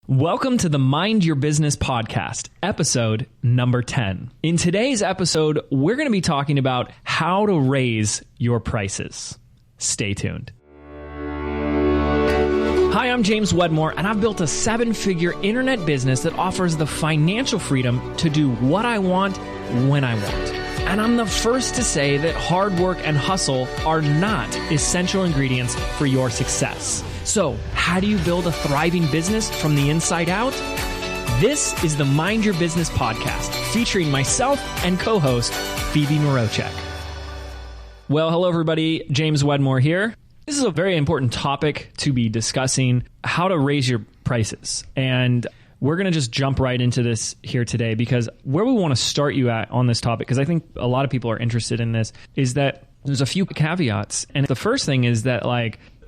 Welcome to the Mind Your Business podcast, episode number 10. In today's episode, we're going to be talking about how to raise your prices. Stay tuned. Hi, I'm James Wedmore, and I've built a 7-figure internet business that offers the financial freedom to do what I want, when I want. And I'm the first to say that hard work and hustle are not essential ingredients for your success. So, how do you build a thriving business from the inside out? This is the Mind Your Business podcast, featuring myself and co-host Phoebe Mroczek. Well, hello everybody, James Wedmore here. This is a very important topic to be discussing, how to raise your prices. And we're going to just jump right into this here today, because where we want to start you at on this topic, because I think a lot of people are interested in this, is that there's a few caveats. And the first thing is that,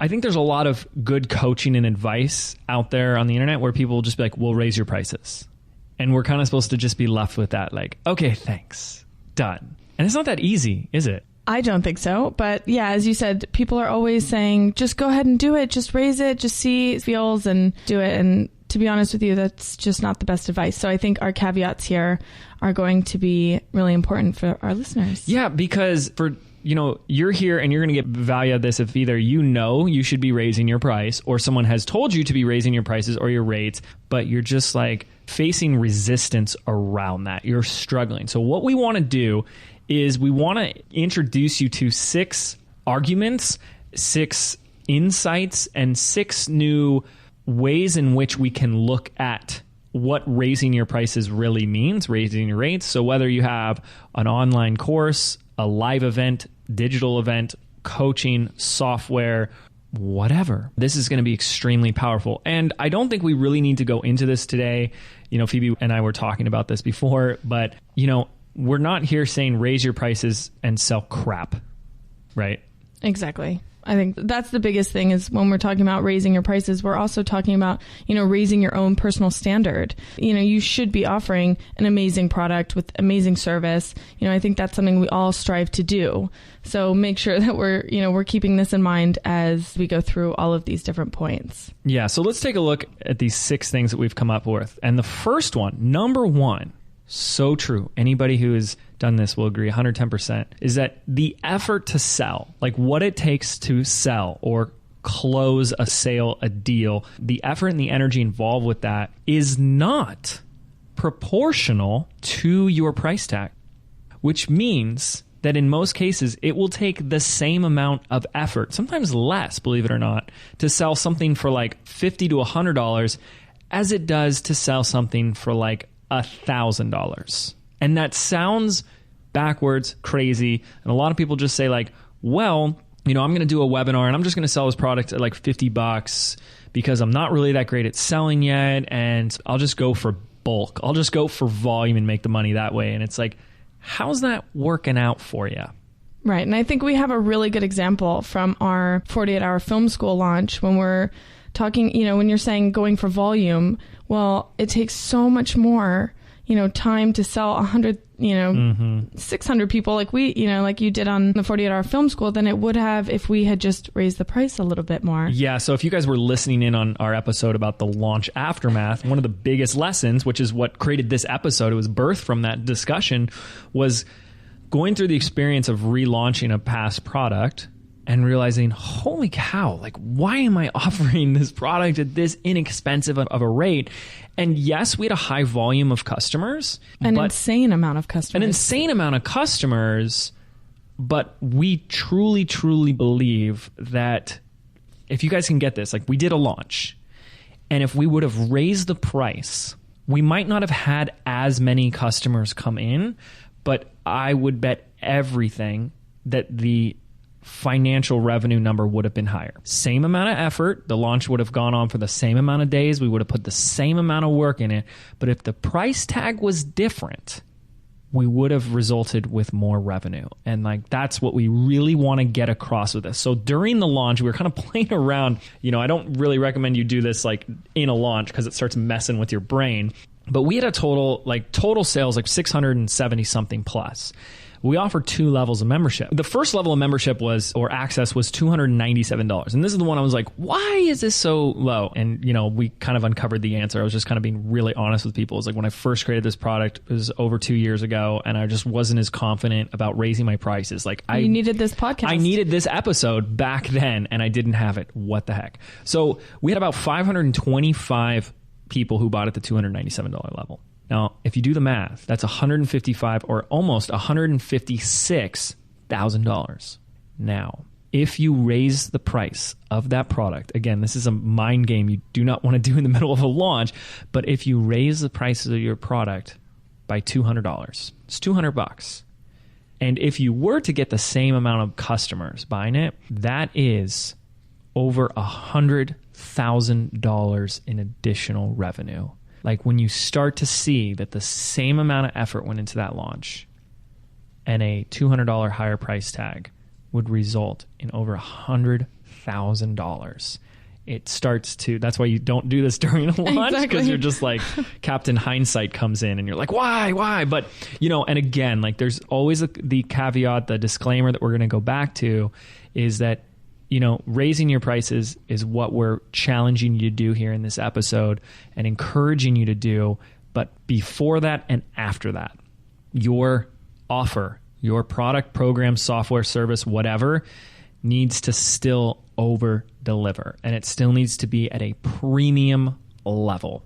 I think there's a lot of good coaching and advice out there on the internet where people will just be like, we'll raise your prices. And we're kind of supposed to just be left with that, okay, thanks, done. And it's not that easy, is it? I don't think so. But yeah, as you said, people are always saying, just go ahead and do it. Just raise it. Just see feels and do it. And to be honest with you, that's just not the best advice. So I think our caveats here are going to be really important for our listeners. Yeah, because you're here and you're going to get value out of this if either you should be raising your price, or someone has told you to be raising your prices or your rates, but you're just facing resistance around that. You're struggling. So what we want to do is we want to introduce you to 6 arguments, 6 insights, and 6 new ways in which we can look at what raising your prices really means, raising your rates. So whether you have an online course, a live event, digital event, coaching, software, whatever, this is going to be extremely powerful. And I don't think we really need to go into this today. Phoebe and I were talking about this before, but we're not here saying raise your prices and sell crap, right? Exactly. I think that's the biggest thing, is when we're talking about raising your prices, we're also talking about, raising your own personal standard. You should be offering an amazing product with amazing service. I think that's something we all strive to do. So make sure that we're keeping this in mind as we go through all of these different points. Yeah. So let's take a look at these 6 things that we've come up with. And the first one, number 1, so true. Anybody who has done this will agree 110%, is that the effort to sell, what it takes to sell or close a sale, a deal, the effort and the energy involved with that is not proportional to your price tag, which means that in most cases, it will take the same amount of effort, sometimes less, believe it or not, to sell something for $50 to $100 as it does to sell something for $1,000. And that sounds backwards, crazy. And a lot of people just say I'm going to do a webinar and I'm just going to sell this product at $50 because I'm not really that great at selling yet. And I'll just go for bulk. I'll just go for volume and make the money that way. And it's how's that working out for you? Right. And I think we have a really good example from our 48-hour film school launch when we're talking, when you're saying going for volume, well, it takes so much more, time to sell 100, 600 people like you did on the 48-hour film school than it would have if we had just raised the price a little bit more. Yeah. So if you guys were listening in on our episode about the launch aftermath, one of the biggest lessons, which is what created this episode, it was birthed from that discussion, was going through the experience of relaunching a past product and realizing, holy cow, why am I offering this product at this inexpensive of a rate? And yes, we had a high volume of customers. An insane amount of customers. But we truly, truly believe that if you guys can get this, we did a launch. And if we would have raised the price, we might not have had as many customers come in. But I would bet everything that the financial revenue number would have been higher. Same amount of effort. The launch would have gone on for the same amount of days. We would have put the same amount of work in it. But if the price tag was different, we would have resulted with more revenue. And that's what we really want to get across with this. So during the launch, we were kind of playing around. I don't really recommend you do this in a launch because it starts messing with your brain. But we had a total sales 670 something plus. We offer 2 levels of membership. The first level of membership or access was $297. And this is the one I was like, why is this so low? And, we kind of uncovered the answer. I was just kind of being really honest with people. It was like when I first created this product, it was over 2 years ago, and I just wasn't as confident about raising my prices. Like you needed this podcast. I needed this episode back then, and I didn't have it. What the heck? So we had about 525 people who bought at the $297 level. Now, if you do the math, that's $155 or almost $156,000. Now, if you raise the price of that product, again, this is a mind game you do not want to do in the middle of a launch, but if you raise the prices of your product by $200, it's $200. And if you were to get the same amount of customers buying it, that is over $100,000 in additional revenue. Like when you start to see that the same amount of effort went into that launch and a $200 higher price tag would result in over $100,000. It starts to, that's why you don't do this during a launch, because you're just like, Captain Hindsight comes in and you're like, why? But, and again, like there's always the caveat, the disclaimer that we're going to go back to is that, raising your prices is what we're challenging you to do here in this episode and encouraging you to do. But before that and after that, your offer, your product, program, software, service, whatever, needs to still over deliver. And it still needs to be at a premium level.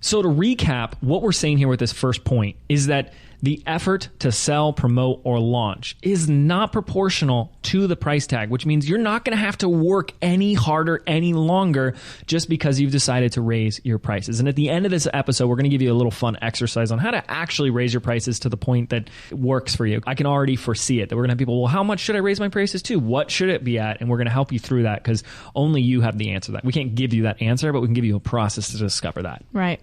So to recap, what we're saying here with this first point is that the effort to sell, promote, or launch is not proportional to the price tag, which means you're not going to have to work any harder any longer just because you've decided to raise your prices. And at the end of this episode, we're going to give you a little fun exercise on how to actually raise your prices to the point that works for you. I can already foresee it, that we're going to have people, well, how much should I raise my prices to? What should it be at? And we're going to help you through that because only you have the answer to that. We can't give you that answer, but we can give you a process to discover that. Right.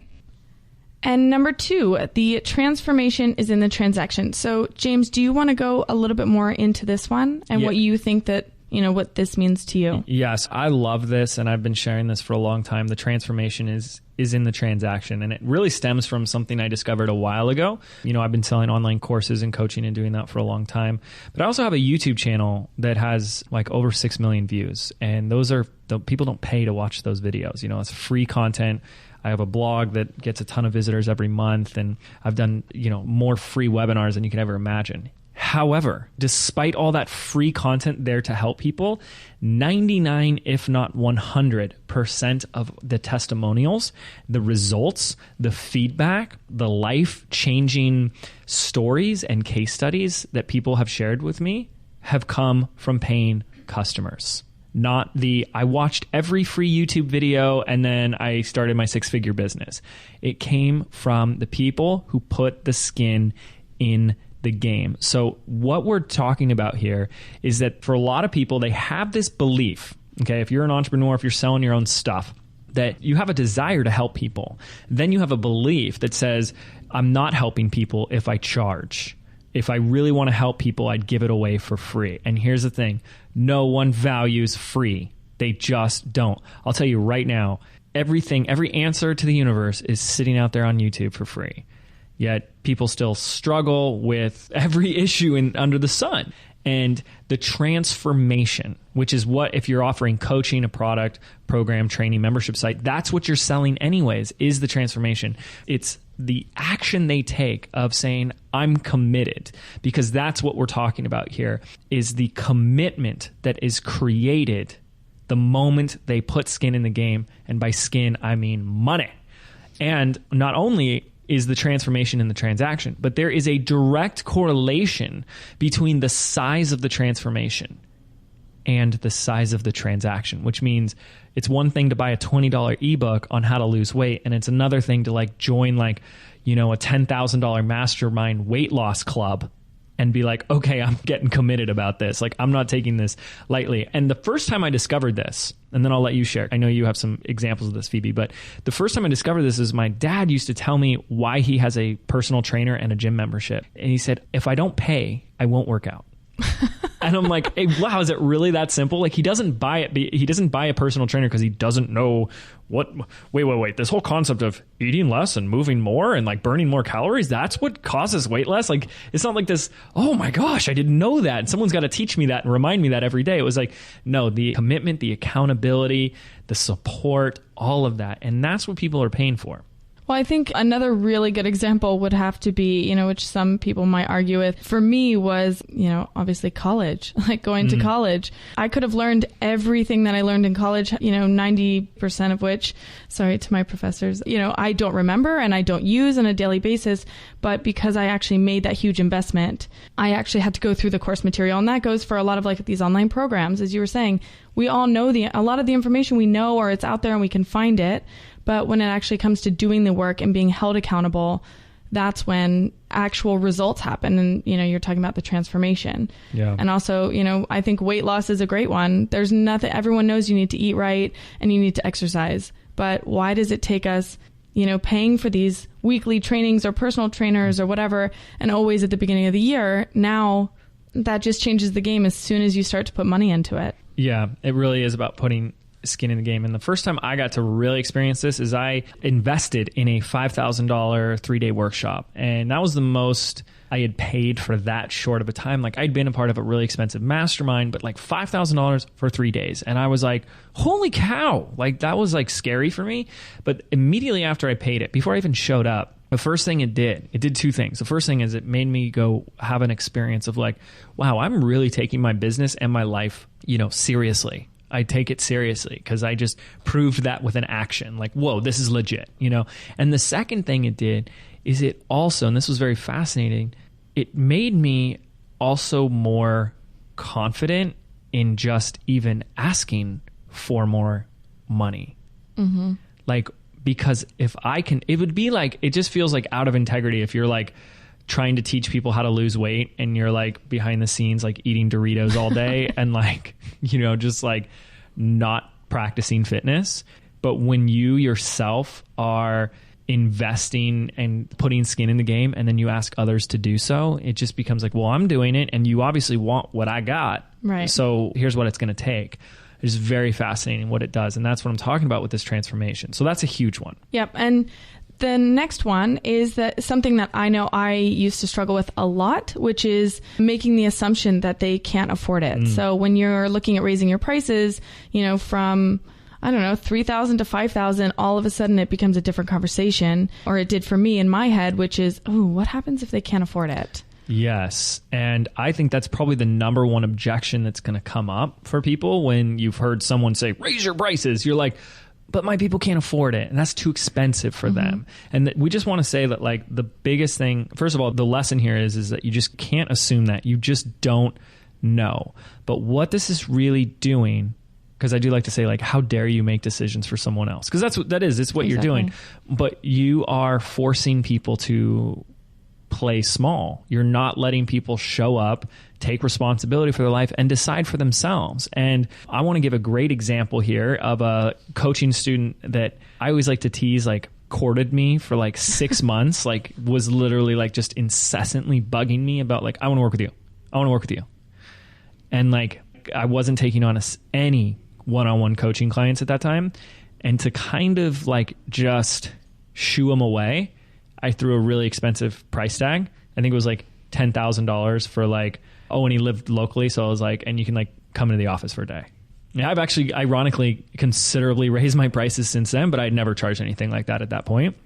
And number 2, the transformation is in the transaction. So, James, do you want to go a little bit more into this one and what you think that, what this means to you? Yes, I love this, and I've been sharing this for a long time. The transformation is in the transaction, and it really stems from something I discovered a while ago. I've been selling online courses and coaching and doing that for a long time. But I also have a YouTube channel that has like over 6 million views, and those are the people don't pay to watch those videos. It's free content. I have a blog that gets a ton of visitors every month, and I've done, more free webinars than you could ever imagine. However, despite all that free content there to help people, 99, if not 100% of the testimonials, the results, the feedback, the life-changing stories and case studies that people have shared with me have come from paying customers. Not I watched every free YouTube video and then I started my 6-figure business. It came from the people who put the skin in the game. So what we're talking about here is that for a lot of people, they have this belief, okay, if you're an entrepreneur, if you're selling your own stuff, that you have a desire to help people. Then you have a belief that says, I'm not helping people if I charge. If I really want to help people, I'd give it away for free. And here's the thing. No one values free. They just don't. I'll tell you right now, every answer to the universe is sitting out there on YouTube for free. Yet people still struggle with every issue under the sun. And the transformation, which is what, if you're offering coaching, a product, program, training, membership site, that's what you're selling anyways, is the transformation. It's the action they take of saying, I'm committed, because that's what we're talking about here, is the commitment that is created the moment they put skin in the game. And by skin, I mean money. And not only is the transformation in the transaction, but there is a direct correlation between the size of the transformation and the size of the transaction, which means it's one thing to buy a $20 ebook on how to lose weight, and it's another thing to join a $10,000 mastermind weight loss club and be like, okay, I'm getting committed about this. I'm not taking this lightly. And the first time I discovered this, and then I'll let you share. I know you have some examples of this, Phoebe, but the first time I discovered this is my dad used to tell me why he has a personal trainer and a gym membership. And he said, if I don't pay, I won't work out. And I'm like, hey, wow, is it really that simple? Like, he doesn't buy it. He doesn't buy a personal trainer because he doesn't know what, wait. This whole concept of eating less and moving more and like burning more calories, that's what causes weight loss. Like, it's not like this, oh my gosh, I didn't know that. And someone's got to teach me that and remind me that every day. It was like, no, the commitment, the accountability, the support, all of that. And that's what people are paying for. Well, I think another really good example would have to be, which some people might argue with, for me was, obviously college, like going to college. I could have learned everything that I learned in college, 90% of which, sorry to my professors, I don't remember and I don't use on a daily basis. But because I actually made that huge investment, I actually had to go through the course material. And that goes for a lot of like these online programs. As you were saying, we all know a lot of the information we know, or it's out there and we can find it. But when it actually comes to doing the work and being held accountable, that's when actual results happen. And, you're talking about the transformation. Yeah. And also, I think weight loss is a great one. There's nothing, everyone knows you need to eat right and you need to exercise. But why does it take us, paying for these weekly trainings or personal trainers or whatever, and always at the beginning of the year? Now that just changes the game as soon as you start to put money into it. Yeah, it really is about putting skin in the game. And the first time I got to really experience this is I invested in a $5,000 3-day workshop. And that was the most I had paid for that short of a time. Like, I'd been a part of a really expensive mastermind, but like $5,000 for 3 days. And I was like, holy cow, like that was like scary for me. But immediately after I paid it, before I even showed up, the first thing it did two things. The first thing is it made me go have an experience of like, wow, I'm really taking my business and my life, seriously. I take it seriously because I just proved that with an action. Like, whoa, this is legit, And the second thing it did is it also, and this was very fascinating, it made me also more confident in just even asking for more money. Mm-hmm. Like, because if I can, it would be like, it just feels like out of integrity if you're like trying to teach people how to lose weight and you're like behind the scenes, like eating Doritos all day and like, just like not practicing fitness. But when you yourself are investing and putting skin in the game and then you ask others to do so, it just becomes like, well, I'm doing it and you obviously want what I got. Right. So here's what it's going to take. It's very fascinating what it does. And that's what I'm talking about with this transformation. So that's a huge one. Yep. And the next one is that something that I know I used to struggle with a lot, which is making the assumption that they can't afford it. So when you're looking at raising your prices, from, I don't know, 3,000 to 5,000, all of a sudden it becomes a different conversation, or it did for me in my head, which is, oh, what happens if they can't afford it? Yes. And I think that's probably the number one objection that's going to come up for people when you've heard someone say, raise your prices. You're like, but my people can't afford it and that's too expensive for them. And we just want to say that like the biggest thing, first of all, the lesson here is that you just can't assume that. You just don't know. But what this is really doing, because I do like to say like, how dare you make decisions for someone else? Because that's what that is. It's what you're doing. But you are forcing people to play small. You're not letting people show up, take responsibility for their life and decide for themselves. And I want to give a great example here of a coaching student that I always like to tease, like courted me for like 6 months, like was literally like just incessantly bugging me about like, I want to work with you. I want to work with you. And like, I wasn't taking on any one-on-one coaching clients at that time. And to kind of like just shoo them away, I threw a really expensive price tag. I think it was like $10,000 for like, and he lived locally. So I was like, and you can like come into the office for a day. Yeah, I've actually ironically considerably raised my prices since then, but I'd never charged anything like that at that point.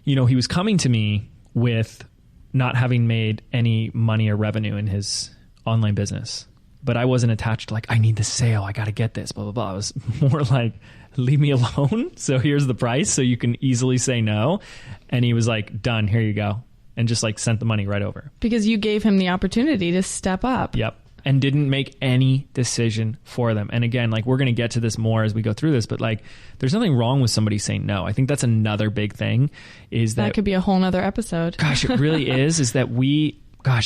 He was coming to me with not having made any money or revenue in his online business, but I wasn't attached to like, I need this sale. I got to get this, blah, blah, blah. I was more like, leave me alone. So here's the price. So you can easily say no. And he was like, done, here you go. And just like sent the money right over. Because you gave him the opportunity to step up. Yep. And didn't make any decision for them. And again, like we're going to get to this more as we go through this, but like there's nothing wrong with somebody saying no. I think that's another big thing is that could be a whole nother episode. Gosh, it really is that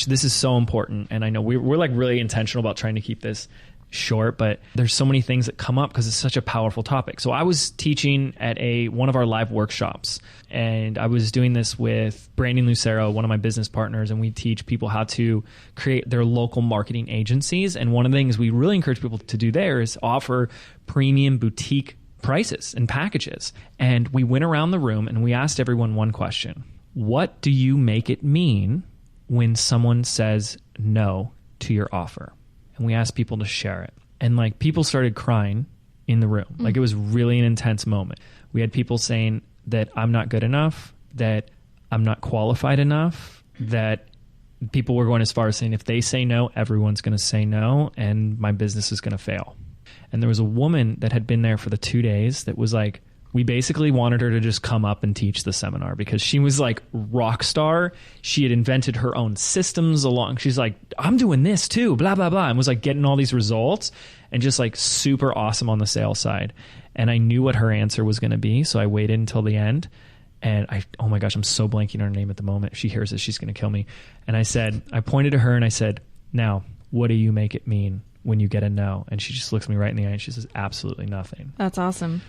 this is so important. And I know we're like really intentional about trying to keep this short, but there's so many things that come up because it's such a powerful topic. So I was teaching at one of our live workshops, and I was doing this with Brandon Lucero, one of my business partners, and we teach people how to create their local marketing agencies. And one of the things we really encourage people to do there is offer premium boutique prices and packages. And we went around the room and we asked everyone one question: what do you make it mean when someone says no to your offer? And we asked people to share it. And like, people started crying in the room. Like, it was really an intense moment. We had people saying that I'm not good enough, that I'm not qualified enough, that people were going as far as saying if they say no, everyone's going to say no, and my business is going to fail. And there was a woman that had been there for the 2 days that was like, we basically wanted her to just come up and teach the seminar because she was like rock star. She had invented her own systems along. She's like, I'm doing this too, blah, blah, blah. And was like getting all these results and just like super awesome on the sales side. And I knew what her answer was going to be. So I waited until the end. And oh my gosh, I'm so blanking on her name at the moment. If she hears this, she's going to kill me. And I pointed to her and I said, now, what do you make it mean when you get a no? And she just looks me right in the eye and she says, absolutely nothing. That's awesome.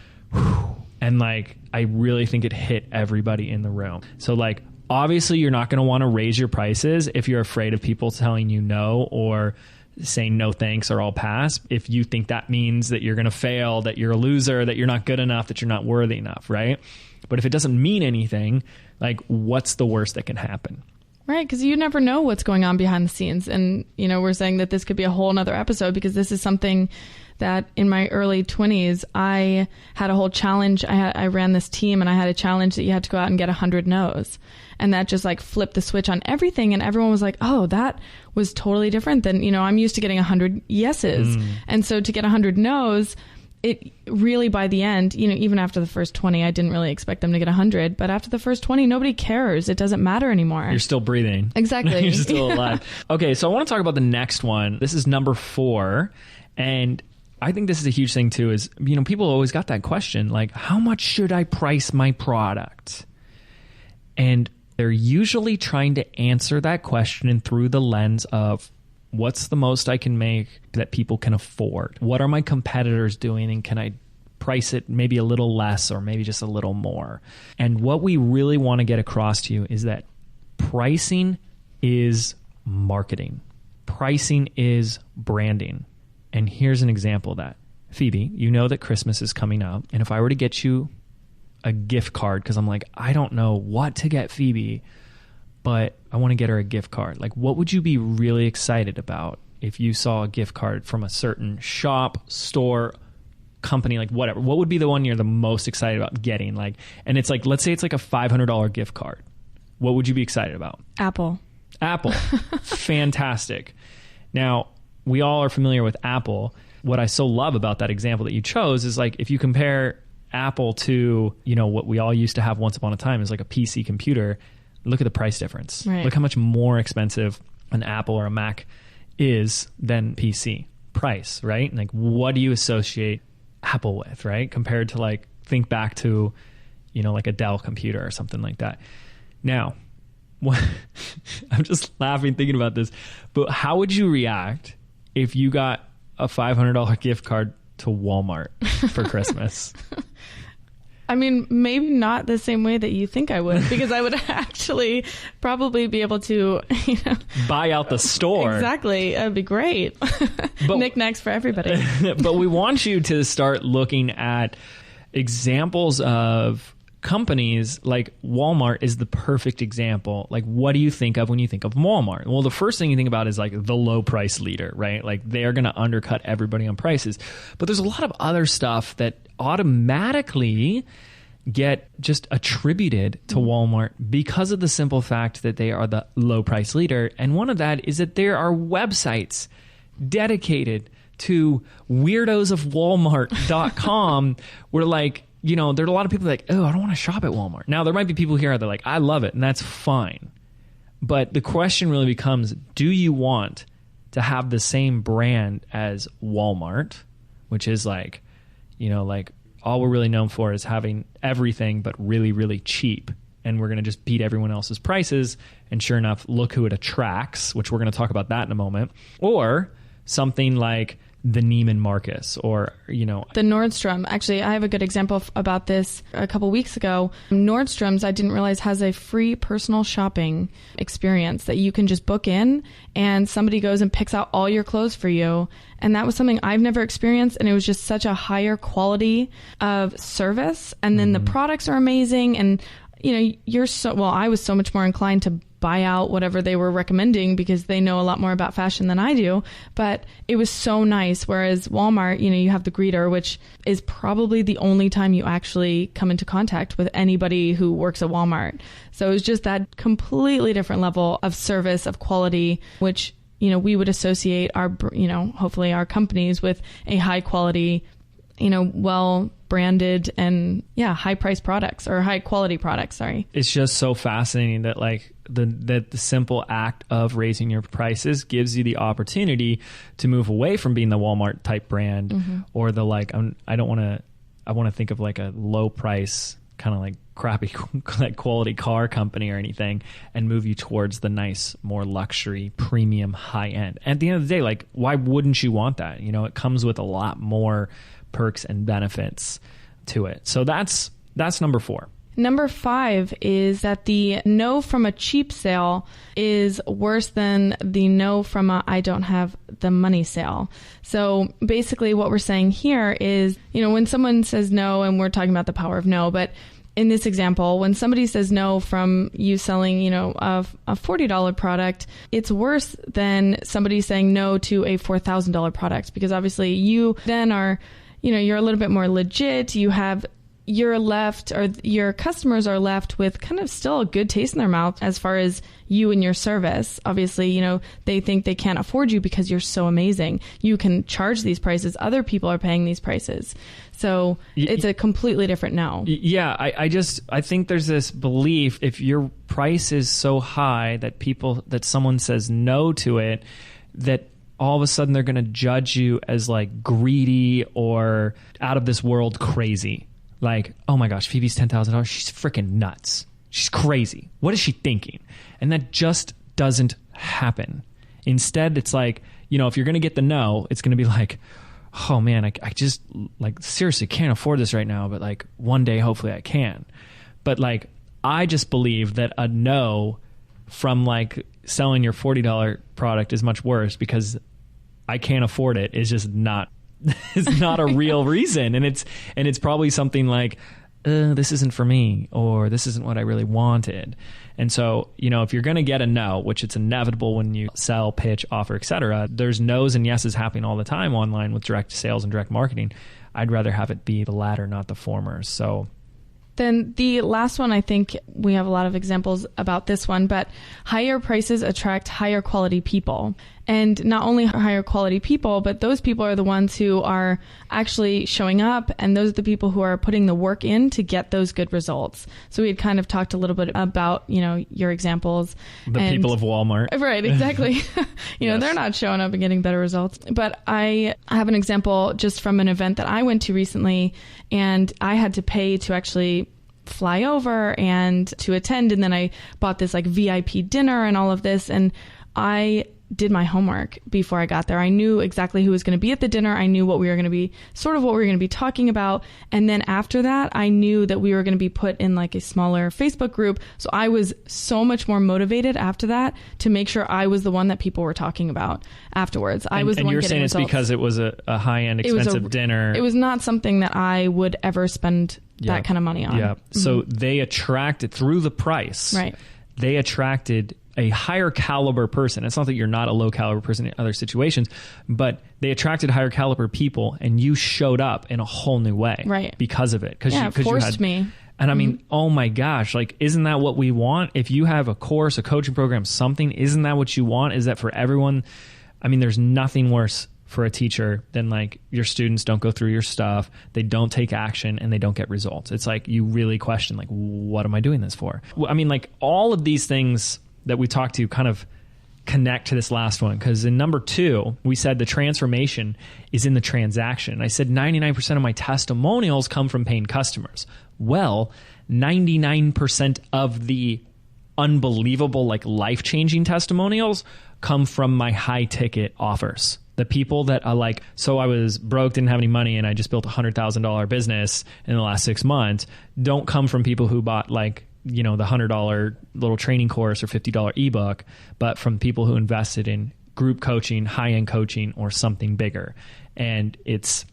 And like, I really think it hit everybody in the room. So like, obviously you're not going to want to raise your prices if you're afraid of people telling you no or saying no thanks or I'll pass. If you think that means that you're going to fail, that you're a loser, that you're not good enough, that you're not worthy enough, right? But if it doesn't mean anything, like, what's the worst that can happen? Right, because you never know what's going on behind the scenes. And, you know, we're saying that this could be a whole nother episode because this is something that in my early 20s, I had a whole challenge. I ran this team and I had a challenge that you had to go out and get 100 no's. And that just like flipped the switch on everything. And everyone was like, oh, that was totally different than, you know, I'm used to getting 100 yeses. And so to get 100 no's, it really, by the end, you know, even after the first 20, I didn't really expect them to get 100. But after the first 20, nobody cares. It doesn't matter anymore. You're still breathing. Exactly. You're still alive. Okay, so I want to talk about the next one. This is number 4. And I think this is a huge thing too, is, you know, people always got that question, like, how much should I price my product? And they're usually trying to answer that question through the lens of, what's the most I can make that people can afford? What are my competitors doing? And can I price it maybe a little less or maybe just a little more? And what we really want to get across to you is that pricing is marketing. Pricing is branding. And here's an example of that. Phoebe, you know that Christmas is coming up. And if I were to get you a gift card, because I'm like, I don't know what to get Phoebe, but I want to get her a gift card. Like, what would you be really excited about if you saw a gift card from a certain shop, store, company, like whatever? What would be the one you're the most excited about getting? Like, and it's like, let's say it's like a $500 gift card. What would you be excited about? Apple. Fantastic. Now, we all are familiar with Apple. What I so love about that example that you chose is, like, if you compare Apple to, you know, what we all used to have once upon a time is like a PC computer, look at the price difference. Right. Look how much more expensive an Apple or a Mac is than PC price, right? Like, what do you associate Apple with, right? Compared to, like, think back to, you know, like a Dell computer or something like that. Now, I'm just laughing thinking about this, but how would you react if you got a $500 gift card to Walmart for Christmas? I mean, maybe not the same way that you think I would, because I would actually probably be able to, you know, buy out the store. Exactly. That'd be great. Knickknacks for everybody. But we want you to start looking at examples of companies. Like Walmart is the perfect example. Like, what do you think of when you think of Walmart? Well, the first thing you think about is like the low price leader, right? Like, they're going to undercut everybody on prices. But there's a lot of other stuff that automatically get just attributed to Walmart because of the simple fact that they are the low price leader. And one of that is that there are websites dedicated to weirdos of Walmart.com where, like, you know, there are a lot of people like, oh, I don't want to shop at Walmart. Now, there might be people here that are like, I love it, and that's fine. But the question really becomes, do you want to have the same brand as Walmart, which is like, you know, like, all we're really known for is having everything but really, really cheap, and we're going to just beat everyone else's prices, and sure enough, look who it attracts, which we're going to talk about that in a moment. Or something like the Neiman Marcus or, you know. The Nordstrom. Actually, I have a good example about this a couple weeks ago. Nordstrom's, I didn't realize, has a free personal shopping experience that you can just book in and somebody goes and picks out all your clothes for you. And that was something I've never experienced. And it was just such a higher quality of service. And then the products are amazing. And, you know, I was so much more inclined to buy out whatever they were recommending because they know a lot more about fashion than I do. But it was so nice. Whereas Walmart, you know, you have the greeter, which is probably the only time you actually come into contact with anybody who works at Walmart. So it was just that completely different level of service, of quality, which, you know, we would associate our, you know, hopefully our companies with a high quality, you know, well branded and high price products or high quality products. Sorry. It's just so fascinating that like the simple act of raising your prices gives you the opportunity to move away from being the Walmart type brand or the like, I want to think of like a low price kind of like crappy like quality car company or anything and move you towards the nice, more luxury, premium, high end. At the end of the day, like, why wouldn't you want that? You know, it comes with a lot more perks and benefits to it. So that's number 4. Number 5 is that the no from a cheap sale is worse than the no from a I don't have the money sale. So basically what we're saying here is, you know, when someone says no, and we're talking about the power of no, but in this example, when somebody says no from you selling, you know, a $40 product, it's worse than somebody saying no to a $4,000 product, because obviously you then are, you know, you're a little bit more legit. You're left, or your customers are left with kind of still a good taste in their mouth as far as you and your service. Obviously, you know, they think they can't afford you because you're so amazing. You can charge these prices. Other people are paying these prices. So it's a completely different no. Yeah. I think there's this belief if your price is so high that someone says no to it, that all of a sudden they're going to judge you as like greedy or out of this world crazy. Like, oh my gosh, Phoebe's $10,000. She's freaking nuts. She's crazy. What is she thinking? And that just doesn't happen. Instead, it's like, you know, if you're going to get the no, it's going to be like, oh man, I just like seriously can't afford this right now. But like one day, hopefully I can. But like, I just believe that a no from like selling your $40 product is much worse because I can't afford it is just not is not a real reason. And it's probably something like, this isn't for me, or this isn't what I really wanted. And so, you know, if you're going to get a no, which it's inevitable when you sell, pitch, offer, etc., there's no's and yeses happening all the time online with direct sales and direct marketing. I'd rather have it be the latter, not the former. So then the last one, I think we have a lot of examples about this one, but higher prices attract higher quality people. And not only higher quality people, but those people are the ones who are actually showing up, and those are the people who are putting the work in to get those good results. So we had kind of talked a little bit about, you know, your examples. The people of Walmart. Right, exactly. You know, Yes. they're not showing up and getting better results. But I have an example just from an event that I went to recently, and I had to pay to actually fly over and to attend. And then I bought this like VIP dinner and all of this. And I did my homework before I got there. I knew exactly who was going to be at the dinner. I knew what we were going to be talking about. And then after that, I knew that we were going to be put in like a smaller Facebook group. So I was so much more motivated after that to make sure I was the one that people were talking about afterwards. I was the one getting results. And you're saying it's because it was a high-end expensive dinner. It was not something that I would ever spend that kind of money on. Yeah. So they attracted through the price. Right. They attracted a higher caliber person. It's not that you're not a low caliber person in other situations, but they attracted higher caliber people, and you showed up in a whole new way, right? Because of it. It forced me. And I mean, oh my gosh, like, isn't that what we want? If you have a course, a coaching program, something, isn't that what you want? Is that for everyone? I mean, there's nothing worse for a teacher than like your students don't go through your stuff, they don't take action, and they don't get results. It's like you really question, like, what am I doing this for? I mean, like, all of these things that we talked to kind of connect to this last one, because in number 2, we said the transformation is in the transaction. I said 99% of my testimonials come from paying customers. Well, 99% of the unbelievable, like life-changing testimonials come from my high-ticket offers. The people that are like, so I was broke, didn't have any money, and I just built $100,000 business in the last 6 months, don't come from people who bought like, the $100 little training course or $50 ebook, but from people who invested in group coaching, high-end coaching, or something bigger. And it's,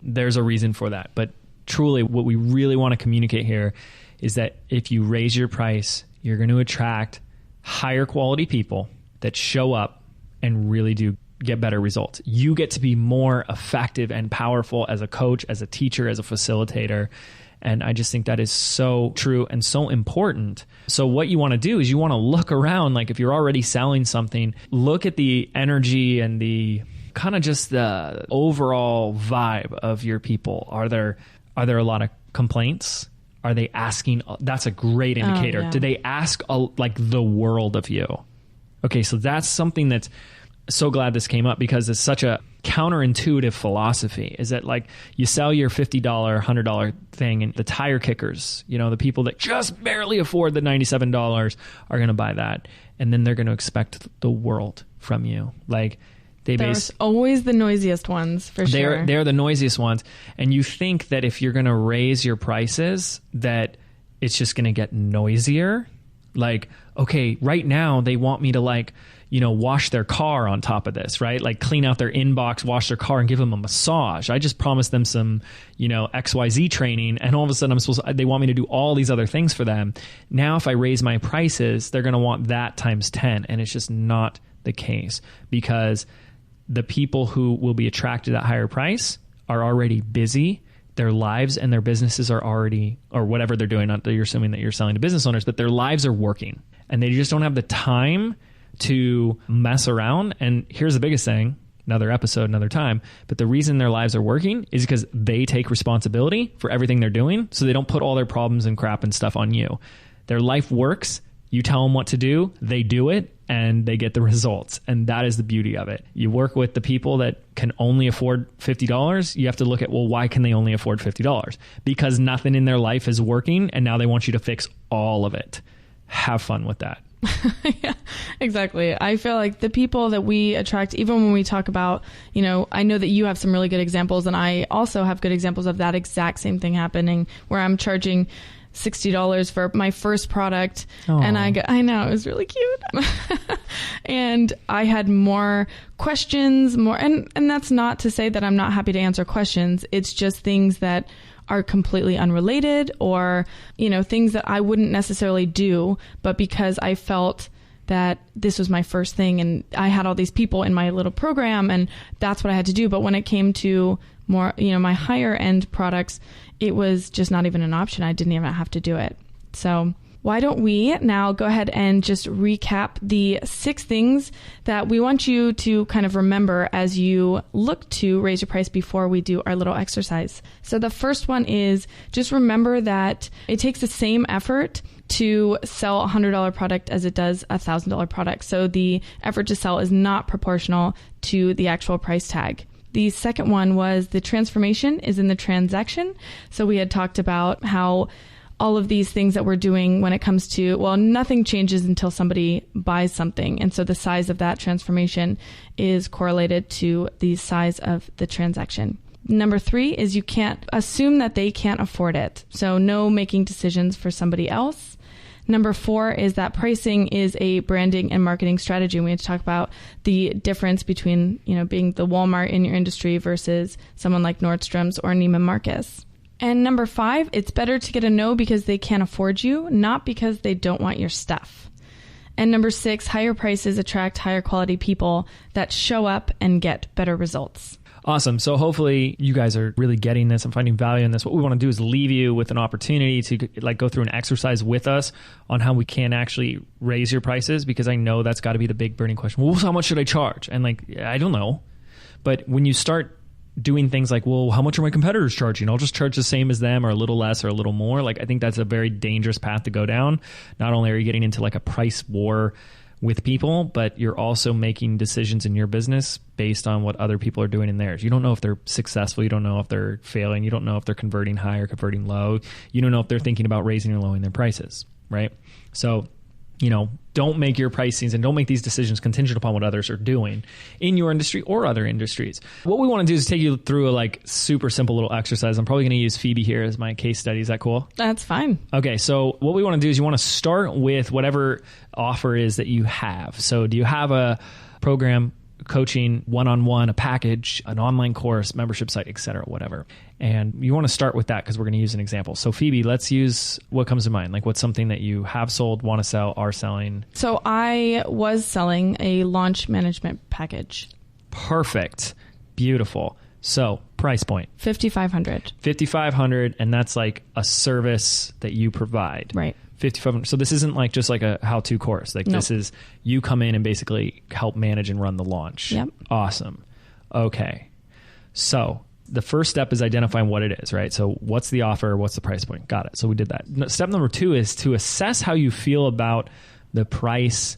there's a reason for that. But truly, what we really want to communicate here is that if you raise your price, you're going to attract higher quality people that show up and really do get better results. You get to be more effective and powerful as a coach, as a teacher, as a facilitator. And I just think that is so true and so important. So what you want to do is you want to look around, like if you're already selling something, look at the energy and the kind of just the overall vibe of your people. Are there a lot of complaints? Are they asking? That's a great indicator. Yeah. Do they ask like the world of you? Okay, so that's something that's so glad this came up, because it's such a counterintuitive philosophy, is that like you sell your $50, $100 thing, and the tire kickers, the people that just barely afford the $97 are going to buy that. And then they're going to expect the world from you. Like there's always the noisiest ones, for sure. They're the noisiest ones. And you think that if you're going to raise your prices, that it's just going to get noisier. Like, okay, right now they want me to like, wash their car on top of this, right? Like clean out their inbox, wash their car, and give them a massage. I just promised them some, XYZ training, and all of a sudden they want me to do all these other things for them. Now, if I raise my prices, they're going to want that times 10. And it's just not the case, because the people who will be attracted to that higher price are already busy. Their lives and their businesses are already, or whatever they're doing, not that you're assuming that you're selling to business owners, but their lives are working, and they just don't have the time to mess around. And here's the biggest thing, another episode, another time, but the reason their lives are working is because they take responsibility for everything they're doing. So they don't put all their problems and crap and stuff on you. Their life works. You tell them what to do, they do it, and they get the results. And that is the beauty of it. You work with the people that can only afford $50. You have to look at, well, why can they only afford $50? Because nothing in their life is working, and now they want you to fix all of it. Have fun with that. Yeah, exactly. I feel like the people that we attract, even when we talk about, I know that you have some really good examples, and I also have good examples of that exact same thing happening, where I'm charging $60 for my first product. Aww. And I know, it was really cute. And I had more questions, and that's not to say that I'm not happy to answer questions. It's just things that are completely unrelated, or, things that I wouldn't necessarily do, but because I felt that this was my first thing and I had all these people in my little program, and that's what I had to do. But when it came to more, my higher end products, it was just not even an option. I didn't even have to do it. So why don't we now go ahead and just recap the 6 things that we want you to kind of remember as you look to raise your price before we do our little exercise. So the first one is just remember that it takes the same effort to sell a $100 product as it does a $1,000 product. So the effort to sell is not proportional to the actual price tag. The second one was the transformation is in the transaction. So we had talked about how all of these things that we're doing when it comes to, nothing changes until somebody buys something. And so the size of that transformation is correlated to the size of the transaction. Number 3 is you can't assume that they can't afford it. So no making decisions for somebody else. Number 4 is that pricing is a branding and marketing strategy. And we had to talk about the difference between, being the Walmart in your industry versus someone like Nordstrom's or Neiman Marcus. And number 5, it's better to get a no because they can't afford you, not because they don't want your stuff. And number 6, higher prices attract higher quality people that show up and get better results. Awesome. So hopefully you guys are really getting this and finding value in this. What we want to do is leave you with an opportunity to go through an exercise with us on how we can actually raise your prices, because I know that's got to be the big burning question. Well, how much should I charge? And I don't know. But when you start doing things like, well, how much are my competitors charging? I'll just charge the same as them, or a little less or a little more. I think that's a very dangerous path to go down. Not only are you getting into a price war with people, but you're also making decisions in your business based on what other people are doing in theirs. You don't know if they're successful. You don't know if they're failing. You don't know if they're converting high or converting low. You don't know if they're thinking about raising or lowering their prices, right? So don't make your pricings and don't make these decisions contingent upon what others are doing in your industry or other industries. What we want to do is take you through a super simple little exercise. I'm probably going to use Phoebe here as my case study. Is that cool? That's fine. Okay. So what we want to do is you want to start with whatever offer is that you have. So do you have a program, coaching, one-on-one, a package, an online course, membership site, etc., whatever. And you want to start with that because we're going to use an example. So Phoebe, let's use what comes to mind. What's something that you have sold, want to sell, are selling? So I was selling a launch management package. Perfect. Beautiful. So price point. $5,500. $5,500, and that's like a service that you provide. Right. $5,500. So this isn't just like a how-to course. Nope. This is you come in and basically help manage and run the launch. Yep. Awesome. Okay. So the first step is identifying what it is, right? So what's the offer? What's the price point? Got it. So we did that. Step number 2 is to assess how you feel about the price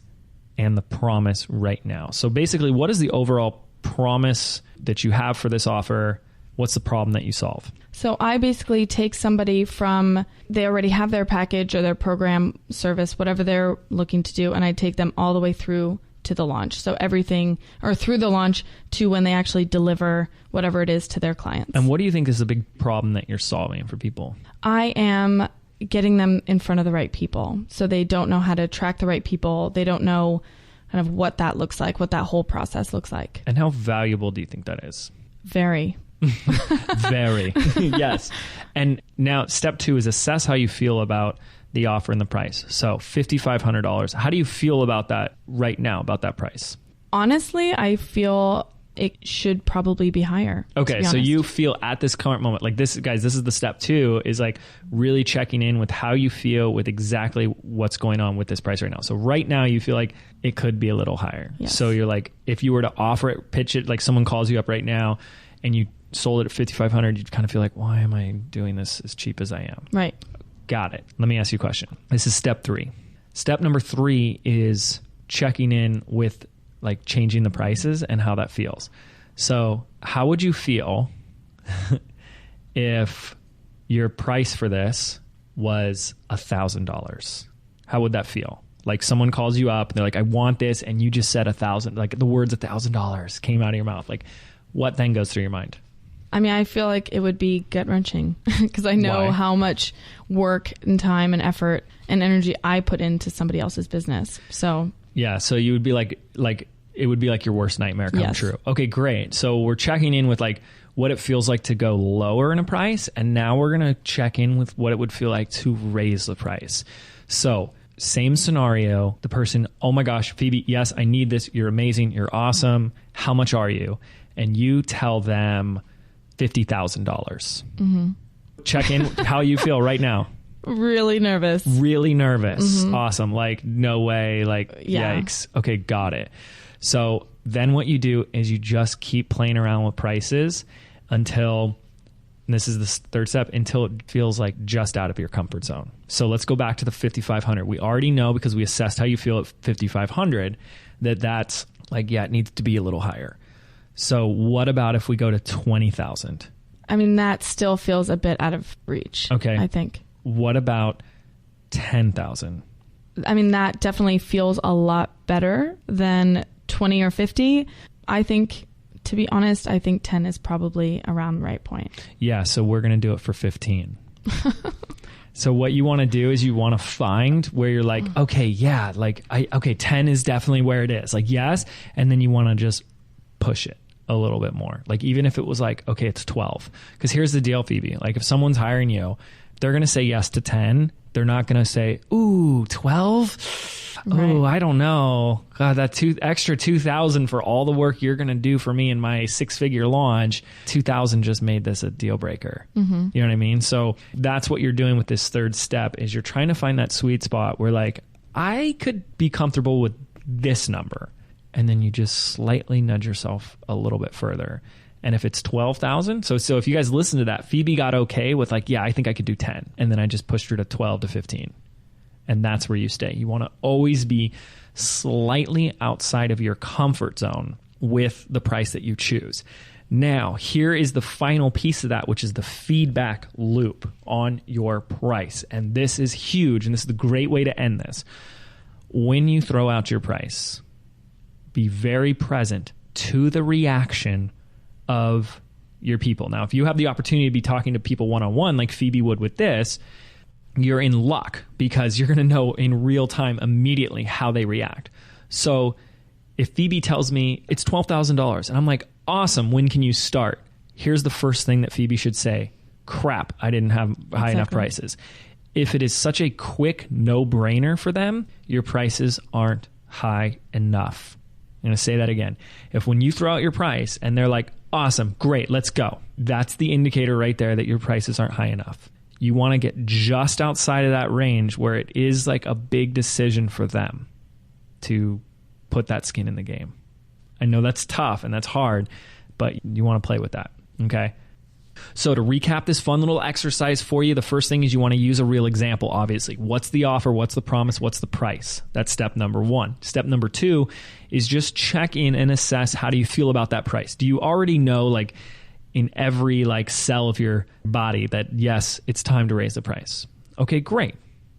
and the promise right now. So basically, what is the overall promise that you have for this offer? What's the problem that you solve? So I basically take somebody from, they already have their package or their program, service, whatever they're looking to do, and I take them all the way through to the launch. So everything, or through the launch to when they actually deliver whatever it is to their clients. And what do you think is the big problem that you're solving for people? I am getting them in front of the right people. So they don't know how to attract the right people. They don't know kind of what that looks like, what that whole process looks like. And how valuable do you think that is? Very. Very. Yes. And now step 2 is assess how you feel about the offer and the price. So $5,500. How do you feel about that right now, about that price? Honestly, I feel it should probably be higher. Okay. So you feel at this current moment, like this, guys, this is the step 2 is really checking in with how you feel with exactly what's going on with this price right now. So right now you feel like it could be a little higher. Yes. So you're like, if you were to offer it, pitch it, like someone calls you up right now and you sold it at $5,500, you kind of feel like, why am I doing this as cheap as I am? Right. Got it. Let me ask you a question. This is step 3. Step number 3 is checking in with changing the prices and how that feels. So how would you feel if your price for this was $1,000? How would that feel? Like someone calls you up and they're like, I want this. And you just said $1,000, like the words $1,000 came out of your mouth. Like what then goes through your mind? I mean, I feel like it would be gut-wrenching because I know Why? how much work and time and effort and energy I put into somebody else's business. So yeah, so you would be like it would be like your worst nightmare come Yes. true. Okay, great. So we're checking in with what it feels like to go lower in a price, and now we're going to check in with what it would feel like to raise the price. So same scenario, the person, oh my gosh, Phoebe, yes, I need this. You're amazing. You're awesome. How much are you? And you tell them $50,000. Mm-hmm. Check in how you feel right now. really nervous. Really nervous. Mm-hmm. Awesome. No way. Yeah. Yikes. Okay, got it. So then what you do is you just keep playing around with prices until, and this is the third step, until it feels like just out of your comfort zone. So let's go back to the $5,500. We already know, because we assessed how you feel at $5,500, that's it needs to be a little higher. So what about if we go to $20,000? I mean, that still feels a bit out of reach. Okay. I think. What about $10,000? I mean, that definitely feels a lot better than 20 or 50. I think, to be honest, I think 10 is probably around the right point. Yeah. So we're going to do it for 15. So what you want to do is you want to find where you're like, okay, yeah, 10 is definitely where it is. Yes. And then you want to just push it a little bit more. Even if it was okay, it's 12. Because here's the deal, Phoebe. If someone's hiring you, they're going to say yes to 10. They're not going to say, ooh, 12? Right. Oh, I don't know. God, that extra $2,000 for all the work you're going to do for me in my 6-figure launch, $2,000 just made this a deal breaker. Mm-hmm. You know what I mean? So that's what you're doing with this third step, is you're trying to find that sweet spot where I could be comfortable with this number. And then you just slightly nudge yourself a little bit further. And if it's 12,000, so if you guys listen to that, Phoebe got okay with yeah, I think I could do 10. And then I just pushed her to 12 to 15. And that's where you stay. You want to always be slightly outside of your comfort zone with the price that you choose. Now, here is the final piece of that, which is the feedback loop on your price. And this is huge. And this is the great way to end this. when you throw out your price, be very present to the reaction of your people. Now, if you have the opportunity to be talking to people one-on-one like Phoebe would with this, you're in luck because you're going to know in real time immediately how they react. So if Phoebe tells me it's $12,000 and I'm like, awesome, when can you start? Here's the first thing that Phoebe should say. Crap, I didn't have high enough prices. If it is such a quick no-brainer for them, your prices aren't high enough. I'm going to say that again. If when you throw out your price and they're like, awesome, great, let's go. That's the indicator right there that your prices aren't high enough. You want to get just outside of that range where it is like a big decision for them to put that skin in the game. I know that's tough and that's hard, but you want to play with that. Okay. So to recap this fun little exercise for you, the first thing is you want to use a real example, obviously. What's the offer? What's the promise? What's the price? That's step number one. Step number two is just check in and assess, how do you feel about that price? Do you already know, like, in every cell of your body that, yes, it's time to raise the price? Okay, great.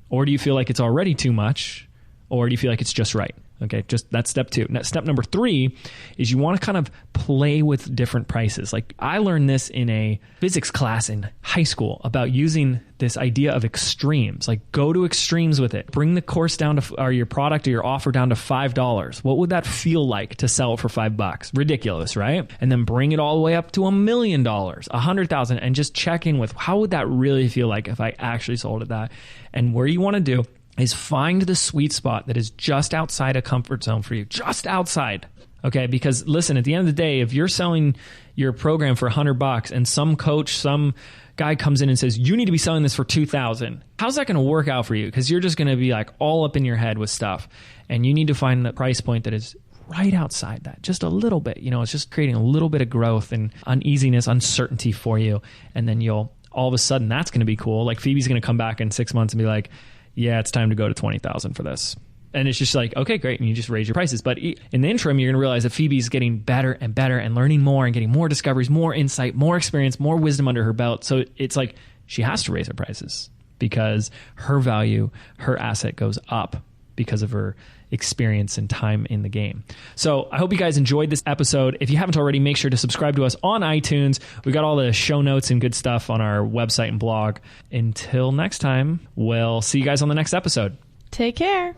Or do you feel like it's already too much? Or do you feel like it's just right? Okay, just that's step two. Now, step number three is you want to kind of play with different prices. Like, I learned this in a physics class in high school about using this idea of extremes. Like, go to extremes with it. Bring the course down to, or your product or your offer down to $5. What would that feel like to sell it for $5? Ridiculous, right? And then bring it all the way up to $1 million, $100,000, and just check in with, how would that really feel like if I actually sold it that? And where you want to do is find the sweet spot that is just outside a comfort zone for you, just outside. Okay, because listen, at the end of the day, if you're selling your program for $100 and some coach, some guy comes in and says, you need to be selling this for $2,000, how's that going to work out for you? Because you're just going to be like all up in your head with stuff. And you need to find the price point that is right outside that, just a little bit. It's just creating a little bit of growth and uneasiness, uncertainty for you. And then you'll, all of a sudden, that's going to be cool. Like, Phoebe's going to come back in 6 months and be like, yeah, it's time to go to $20,000 for this. And it's just like, okay, great. And you just raise your prices. But in the interim, you're going to realize that Phoebe's getting better and better and learning more and getting more discoveries, more insight, more experience, more wisdom under her belt. So it's like she has to raise her prices because her value, her asset goes up because of her experience and time in the game. So I hope you guys enjoyed this episode. If you haven't already, make sure to subscribe to us on iTunes. We got all the show notes and good stuff on our website and blog. Until next time, we'll see you guys on the next episode. Take care.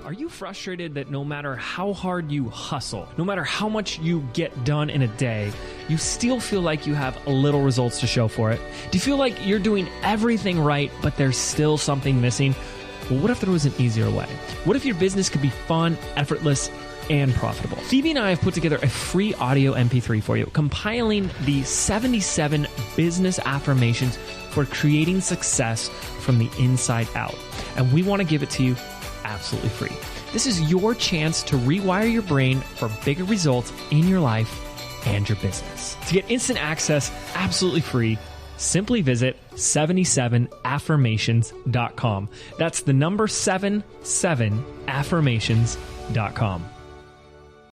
Are you frustrated that no matter how hard you hustle, no matter how much you get done in a day, you still feel like you have little results to show for it? Do you feel like you're doing everything right, but there's still something missing? Well, what if there was an easier way? What if your business could be fun, effortless, and profitable? Phoebe and I have put together a free audio MP3 for you, compiling the 77 business affirmations for creating success from the inside out. And we want to give it to you absolutely free. This is your chance to rewire your brain for bigger results in your life and your business. To get instant access, absolutely free, simply visit 77affirmations.com. That's the number 77affirmations.com.